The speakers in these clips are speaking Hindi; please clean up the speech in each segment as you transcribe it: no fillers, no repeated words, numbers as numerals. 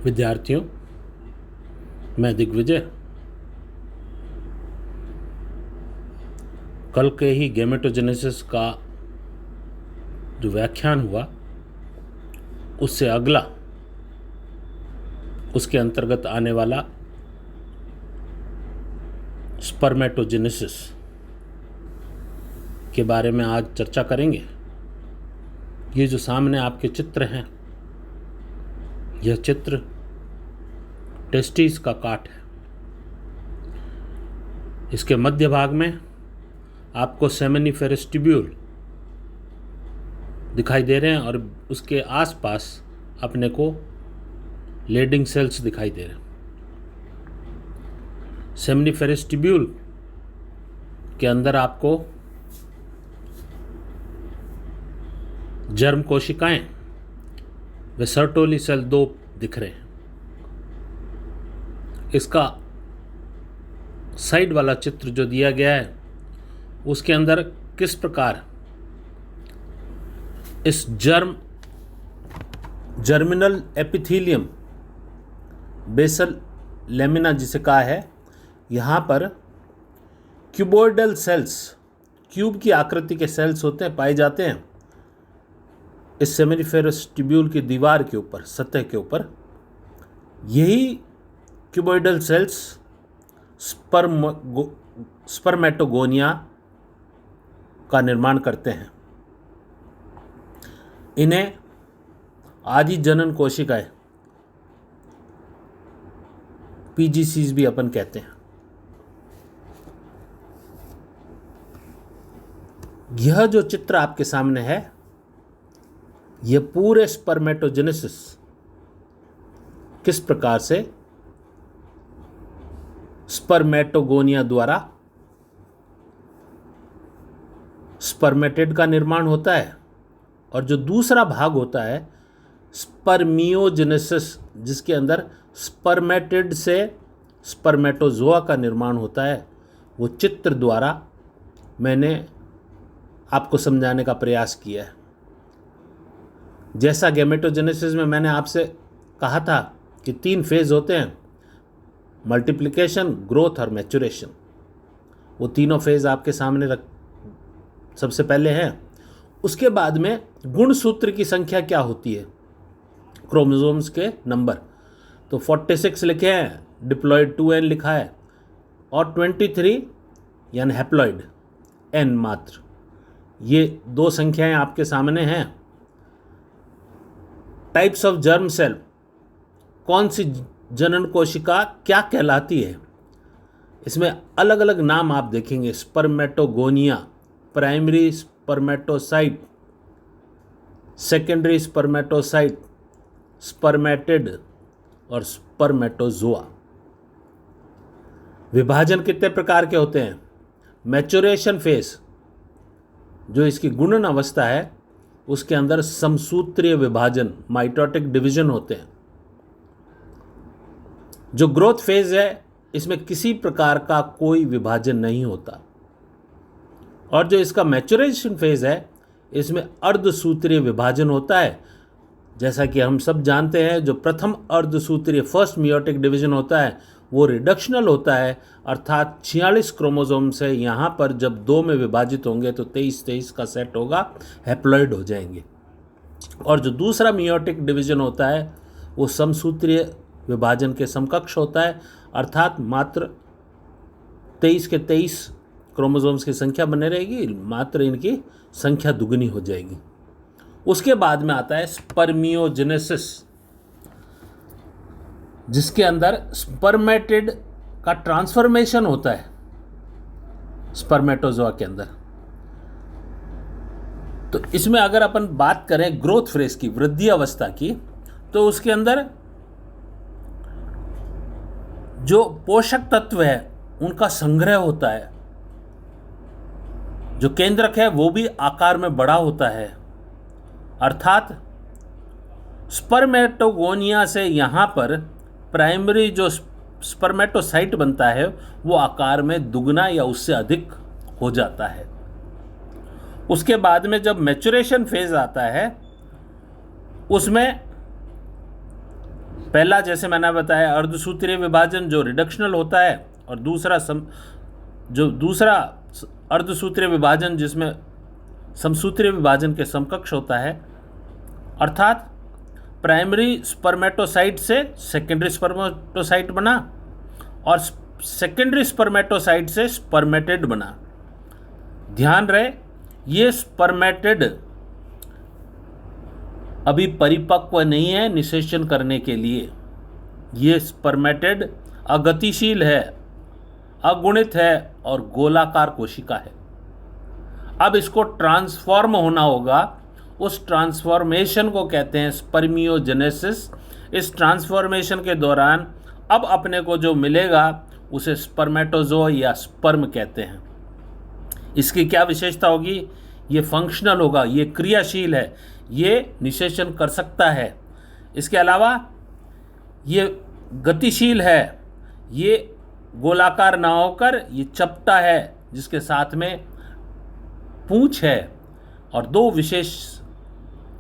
विद्यार्थियों, मैं दिग्विजय कल के ही गैमेटोजेनेसिस का जो व्याख्यान हुआ उससे अगला उसके अंतर्गत आने वाला स्पर्मेटोजेनेसिस के बारे में आज चर्चा करेंगे। ये जो सामने आपके चित्र हैं, यह चित्र टेस्टिस का काट है। इसके मध्य भाग में आपको सेमिनिफेरस ट्यूब्यूल दिखाई दे रहे हैं और उसके आसपास अपने को लेडिंग सेल्स दिखाई दे रहे हैं। सेमिनिफेरस ट्यूब्यूल के अंदर आपको जर्म कोशिकाएं व सर्टोली सेल 2 दिख रहे हैं। इसका साइड वाला चित्र जो दिया गया है उसके अंदर किस प्रकार इस जर्मिनल एपिथेलियम बेसल लेमिना जिसे कहा है, यहाँ पर क्यूबोइडल सेल्स, क्यूब की आकृति के सेल्स होते हैं, पाए जाते हैं इस सेमिनिफेरस ट्यूब्यूल की दीवार के ऊपर, सतह के ऊपर। यही क्यूबोइडल सेल्स स्पर्मेटोगोनिया का निर्माण करते हैं। इन्हें आदि जनन कोशिकाएं, पीजीसीज भी अपन कहते हैं। यह जो चित्र आपके सामने है, यह पूरे स्पर्मेटोजेनेसिस किस प्रकार से स्पर्मेटोगोनिया द्वारा स्पर्मेटिड का निर्माण होता है, और जो दूसरा भाग होता है स्पर्मियोजेनेसिस, जिसके अंदर स्पर्मेटिड से स्पर्मेटोजोआ का निर्माण होता है, वो चित्र द्वारा मैंने आपको समझाने का प्रयास किया है। जैसा गैमेटोजेनेसिस में मैंने आपसे कहा था कि 3 फेज होते हैं, मल्टीप्लिकेशन, ग्रोथ और मैच्योरेशन। वो तीनों फेज आपके सामने सबसे पहले हैं। उसके बाद में गुणसूत्र की संख्या क्या होती है, क्रोमोसोम्स के नंबर, तो 46 लिखे हैं, डिप्लॉयड 2n लिखा है, और 23 यानी हैप्लॉयड n मात्र। ये 2 संख्याएं आपके सामने हैं। टाइप्स ऑफ जर्म सेल, कौन सी जनन कोशिका क्या कहलाती है, इसमें अलग अलग नाम आप देखेंगे। Spermatogonia, primary spermatocyte, secondary spermatocyte, spermatid और स्पर्मेटोजोआ। विभाजन कितने प्रकार के होते हैं? मैच्योरेशन फेज, जो इसकी गुणन अवस्था है, उसके अंदर समसूत्रीय विभाजन, माइटोटिक डिवीजन होते हैं। जो ग्रोथ फेज है, इसमें किसी प्रकार का कोई विभाजन नहीं होता। और जो इसका मैच्योरेशन फेज है, इसमें अर्धसूत्रीय विभाजन होता है। जैसा कि हम सब जानते हैं, जो प्रथम अर्धसूत्रीय फर्स्ट मियोटिक डिवीजन होता है वो रिडक्शनल होता है, अर्थात 46 क्रोमोसोम से यहाँ पर जब 2 में विभाजित होंगे तो 23 का सेट होगा, हैप्लॉइड हो जाएंगे। और जो दूसरा मियोटिक डिवीजन होता है वो समसूत्रीय विभाजन के समकक्ष होता है, अर्थात मात्र 23 के 23 क्रोमोसोम्स की संख्या बने रहेगी, मात्र इनकी संख्या दुगनी हो जाएगी। उसके बाद में आता है स्पर्मियोजेनेसिस, जिसके अंदर स्पर्मेटिड का ट्रांसफॉर्मेशन होता है स्पर्मेटोजोआ के अंदर। तो इसमें अगर अपन बात करें ग्रोथ फेज की, वृद्धि अवस्था की, तो उसके अंदर जो पोषक तत्व है उनका संग्रह होता है। जो केंद्रक है वो भी आकार में बड़ा होता है, अर्थात स्पर्मेटोगोनिया से यहाँ पर प्राइमरी जो स्पर्मेटोसाइट बनता है वो आकार में दुगना या उससे अधिक हो जाता है। उसके बाद में जब मैच्योरेशन फेज आता है, उसमें पहला जैसे मैंने बताया अर्धसूत्रीय विभाजन जो रिडक्शनल होता है, और दूसरा अर्धसूत्रीय विभाजन जिसमें समसूत्रीय विभाजन के समकक्ष होता है, अर्थात प्राइमरी स्पर्मेटोसाइट से सेकेंडरी स्पर्मेटोसाइट बना और सेकेंडरी स्पर्मेटोसाइट से स्पर्मेटिड बना। ध्यान रहे ये स्पर्मेटिड अभी परिपक्व नहीं है निषेचन करने के लिए। ये स्पर्मेटिड अगतिशील है, अगुणित है और गोलाकार कोशिका है। अब इसको ट्रांसफॉर्म होना होगा, उस ट्रांसफॉर्मेशन को कहते हैं स्पर्मियोजेनेसिस। इस ट्रांसफॉर्मेशन के दौरान अब अपने को जो मिलेगा उसे स्पर्मेटोजोआ या स्पर्म कहते हैं। इसकी क्या विशेषता होगी? ये फंक्शनल होगा, ये क्रियाशील है, ये निषेचन कर सकता है। इसके अलावा ये गतिशील है, ये गोलाकार ना होकर ये चपटा है जिसके साथ में पूंछ है, और दो विशेष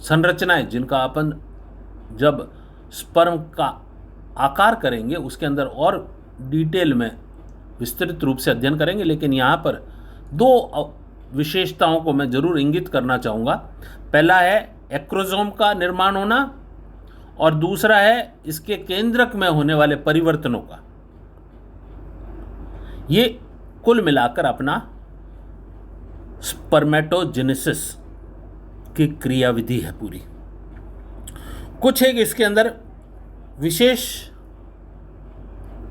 संरचनाएं जिनका अपन जब स्पर्म का आकार करेंगे उसके अंदर और डिटेल में विस्तृत रूप से अध्ययन करेंगे, लेकिन यहाँ पर दो विशेषताओं को मैं जरूर इंगित करना चाहूँगा। पहला है एक्रोसोम का निर्माण होना और दूसरा है इसके केंद्रक में होने वाले परिवर्तनों का। ये कुल मिलाकर अपना स्पर्मेटोजेनेसिस की क्रियाविधि है पूरी। कुछ एक इसके अंदर विशेष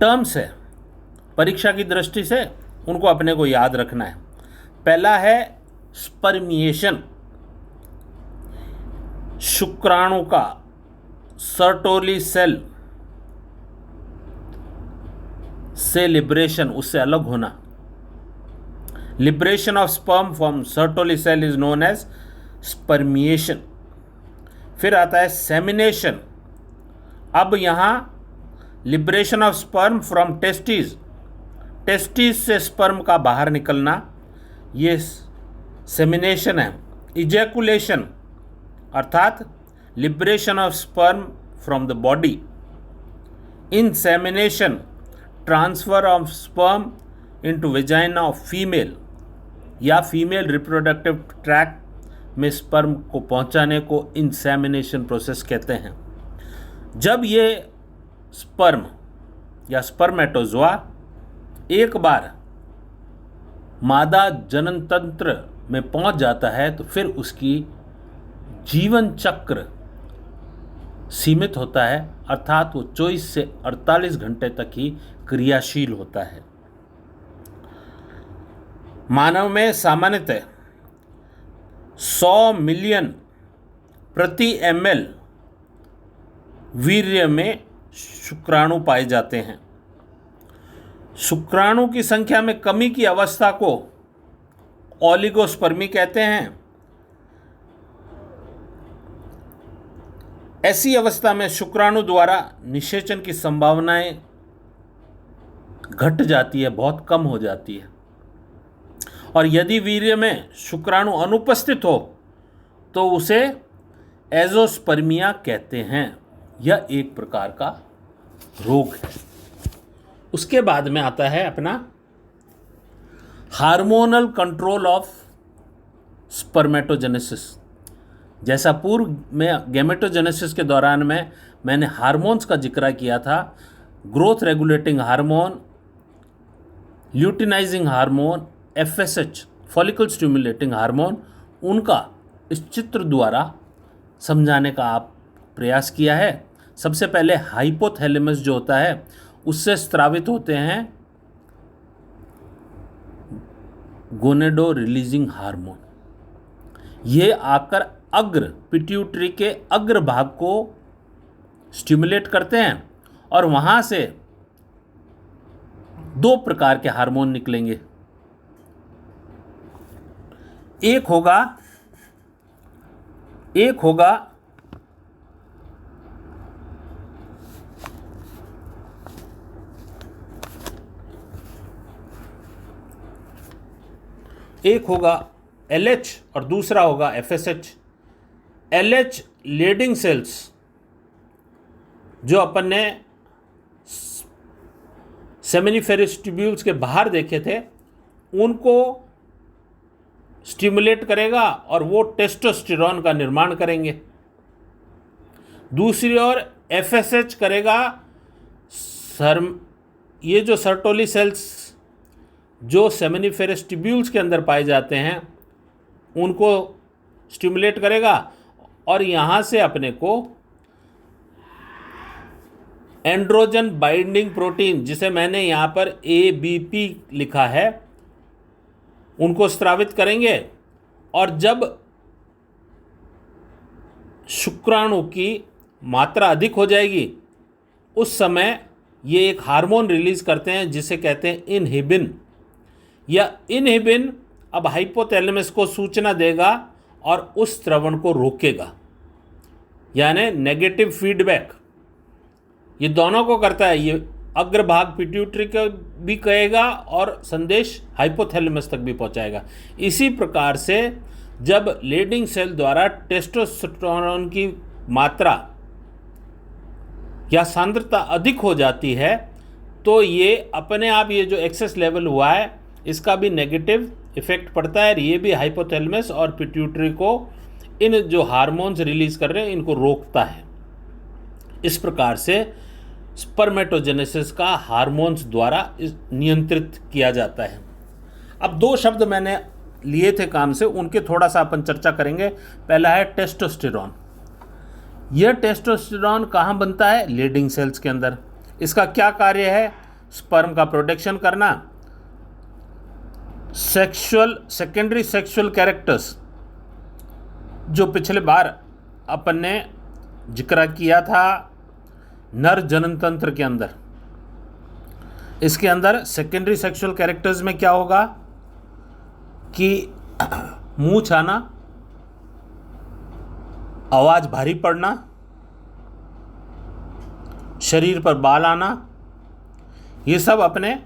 टर्म्स है, परीक्षा की दृष्टि से उनको अपने को याद रखना है। पहला है स्पर्मिएशन, शुक्राणु का सर्टोली सेल से लिबरेशन, उससे अलग होना। Liberation of sperm from Sertoli cell is known as spermiation. फिर आता है सेमिनेशन। अब यहां liberation of sperm from testis, testis से स्पर्म का बाहर निकलना, ये सेमिनेशन है। इजैकुलेशन अर्थात liberation of sperm from the body. Insemination transfer of sperm into vagina of female, या फीमेल रिप्रोडक्टिव ट्रैक्ट में स्पर्म को पहुंचाने को इंसेमिनेशन प्रोसेस कहते हैं। जब ये स्पर्म या स्पर्मेटोजोआ एक बार मादा जनन तंत्र में पहुंच जाता है तो फिर उसकी जीवन चक्र सीमित होता है, अर्थात वो 24 से 48 घंटे तक ही क्रियाशील होता है। मानव में सामान्यतः 100 मिलियन प्रति ml वीर्य में शुक्राणु पाए जाते हैं। शुक्राणु की संख्या में कमी की अवस्था को ओलिगोस्पर्मी कहते हैं। ऐसी अवस्था में शुक्राणु द्वारा निषेचन की संभावनाएं घट जाती है, बहुत कम हो जाती है। और यदि वीर्य में शुक्राणु अनुपस्थित हो तो उसे एजोस्पर्मिया कहते हैं। यह एक प्रकार का रोग है। उसके बाद में आता है अपना हार्मोनल कंट्रोल ऑफ स्पर्मेटोजेनेसिस। जैसा पूर्व में गैमेटोजेनेसिस के दौरान में मैंने हार्मोन्स का जिक्र किया था, growth regulating hormone, luteinizing hormone, FSH follicle stimulating hormone, उनका इस चित्र द्वारा समझाने का आप प्रयास किया है। सबसे पहले हाइपोथैलेमस जो होता है उससे स्रावित होते हैं गोनेडो रिलीजिंग हार्मोन। ये आकर अग्र पिट्यूटरी के अग्र भाग को स्टिमुलेट करते हैं और वहाँ से दो प्रकार के हार्मोन निकलेंगे। एक होगा LH और दूसरा होगा FSH। LH लीडिंग सेल्स जो अपन ने सेमिनिफेरस ट्यूब्यूल्स के बाहर देखे थे उनको स्टिमुलेट करेगा और वो टेस्टोस्टेरोन का निर्माण करेंगे। दूसरी ओर एफएसएच करेगा ये जो सर्टोली सेल्स जो सेमिनिफेरस ट्यूब्यूल्स के अंदर पाए जाते हैं उनको स्टिमुलेट करेगा और यहाँ से अपने को एंड्रोजन बाइंडिंग प्रोटीन, जिसे मैंने यहाँ पर ABP लिखा है, उनको स्रावित करेंगे। और जब शुक्राणु की मात्रा अधिक हो जाएगी उस समय ये एक हार्मोन रिलीज करते हैं जिसे कहते हैं इनहिबिन। या इनहिबिन अब हाइपोथैलेमस को सूचना देगा और उस स्रवण को रोकेगा, यानी नेगेटिव फीडबैक ये दोनों को करता है। ये अग्रभाग पिट्यूटरी को भी कहेगा और संदेश हाइपोथैलेमस तक भी पहुंचाएगा। इसी प्रकार से जब लेडिंग सेल द्वारा टेस्टोस्टेरोन की मात्रा या सांद्रता अधिक हो जाती है तो ये अपने आप ये जो एक्सेस लेवल हुआ है इसका भी नेगेटिव इफेक्ट पड़ता है। ये भी हाइपोथैलेमस और पिट्यूटरी को इन जो हार्मोन्स रिलीज कर रहे हैं इनको रोकता है। इस प्रकार से स्पर्मेटोजेनेसिस का हार्मोन्स द्वारा नियंत्रित किया जाता है। अब दो शब्द मैंने लिए थे काम से, उनके थोड़ा सा अपन चर्चा करेंगे। पहला है टेस्टोस्टेरोन। यह टेस्टोस्टेरोन कहाँ बनता है? लीडिंग सेल्स के अंदर। इसका क्या कार्य है? स्पर्म का प्रोडक्शन करना, सेकेंडरी सेक्सुअल कैरेक्टर्स जो पिछले बार अपन ने जिक्र किया था नर जनन तंत्र के अंदर। इसके अंदर सेकेंडरी सेक्सुअल कैरेक्टर्स में क्या होगा कि मुंह छाना, आवाज भारी पड़ना, शरीर पर बाल आना, ये सब अपने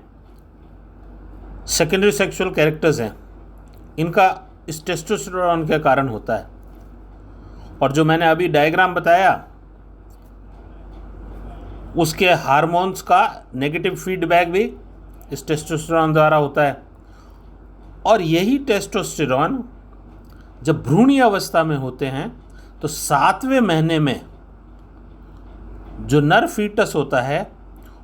सेकेंडरी सेक्सुअल कैरेक्टर्स हैं। इनका इस टेस्टोस्टेरोन के कारण होता है। और जो मैंने अभी डायग्राम बताया उसके हार्मोन्स का नेगेटिव फीडबैक भी इस टेस्टोस्टेरोन द्वारा होता है। और यही टेस्टोस्टेरोन जब भ्रूणीय अवस्था में होते हैं तो 7वें महीने में जो नर फीटस होता है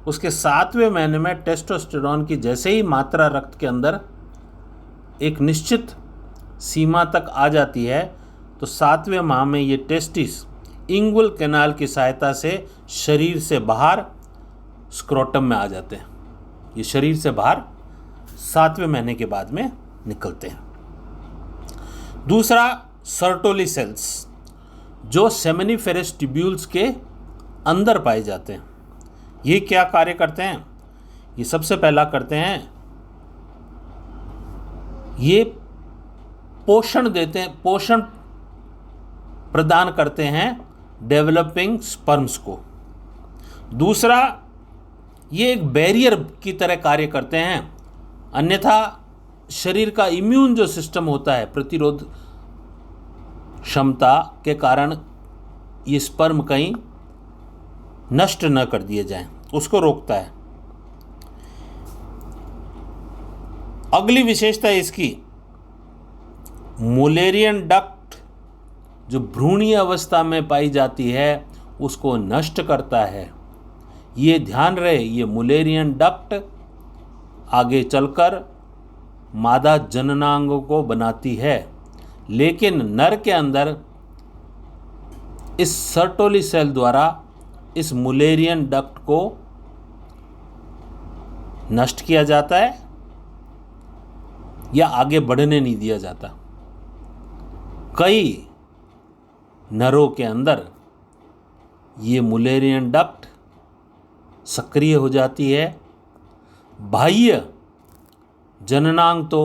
उसके 7वें महीने में टेस्टोस्टेरोन की जैसे ही मात्रा रक्त के अंदर एक निश्चित सीमा तक आ जाती है तो 7वें माह में ये टेस्टिस इंगुअल कैनाल की सहायता से शरीर से बाहर स्क्रोटम में आ जाते हैं। ये शरीर से बाहर 7वें महीने के बाद में निकलते हैं। दूसरा, सर्टोली सेल्स जो सेमिनिफेरस ट्यूब्यूल्स के अंदर पाए जाते हैं। ये क्या कार्य करते हैं? ये सबसे पहला करते हैं, ये पोषण देते हैं, पोषण प्रदान करते हैं डेवलपिंग स्पर्म्स को। दूसरा, ये एक बैरियर की तरह कार्य करते हैं, अन्यथा शरीर का इम्यून जो सिस्टम होता है, प्रतिरोध क्षमता के कारण ये स्पर्म कहीं नष्ट न कर दिए जाएं, उसको रोकता है। अगली विशेषता इसकी मुलेरियन डक्ट जो भ्रूणीय अवस्था में पाई जाती है उसको नष्ट करता है। ये ध्यान रहे, ये मुलेरियन डक्ट आगे चलकर मादा जननांगों को बनाती है, लेकिन नर के अंदर इस सर्टोली सेल द्वारा इस मुलेरियन डक्ट को नष्ट किया जाता है या आगे बढ़ने नहीं दिया जाता। कई नरों के अंदर ये मुलेरियन डक्ट सक्रिय हो जाती है। बाह्य जननांग तो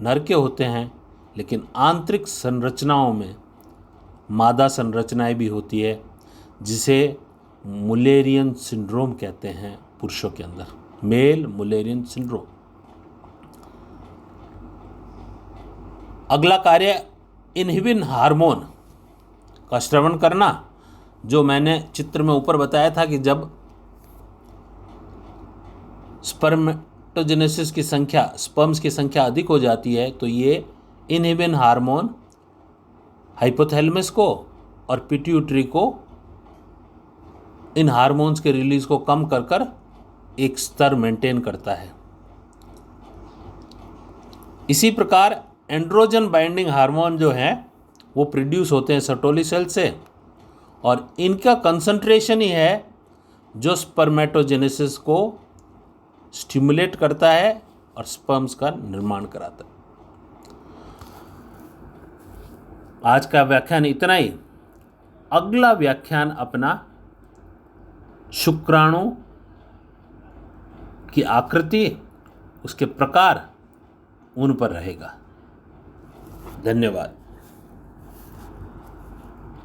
नर के होते हैं, लेकिन आंतरिक संरचनाओं में मादा संरचनाएं भी होती है, जिसे मुलेरियन सिंड्रोम कहते हैं पुरुषों के अंदर, मेल मुलेरियन सिंड्रोम। अगला कार्य इनहिबिन हार्मोन का स्रवण करना, जो मैंने चित्र में ऊपर बताया था कि जब स्पर्मेटोजेनेसिस की संख्या, स्पर्म्स की संख्या अधिक हो जाती है तो ये इनहिबिन हार्मोन हाइपोथैलेमस को और पिट्यूटरी को इन हार्मोन्स के रिलीज को कम कर कर एक स्तर मेंटेन करता है। इसी प्रकार एंड्रोजन बाइंडिंग हार्मोन जो हैं वो प्रोड्यूस होते हैं सर्टोली सेल से, और इनका कंसंट्रेशन ही है जो स्पर्मेटोजेनेसिस को स्टिमुलेट करता है और स्पर्म्स का निर्माण कराता है। आज का व्याख्यान इतना ही। अगला व्याख्यान अपना शुक्राणु की आकृति, उसके प्रकार, उन पर रहेगा। धन्यवाद।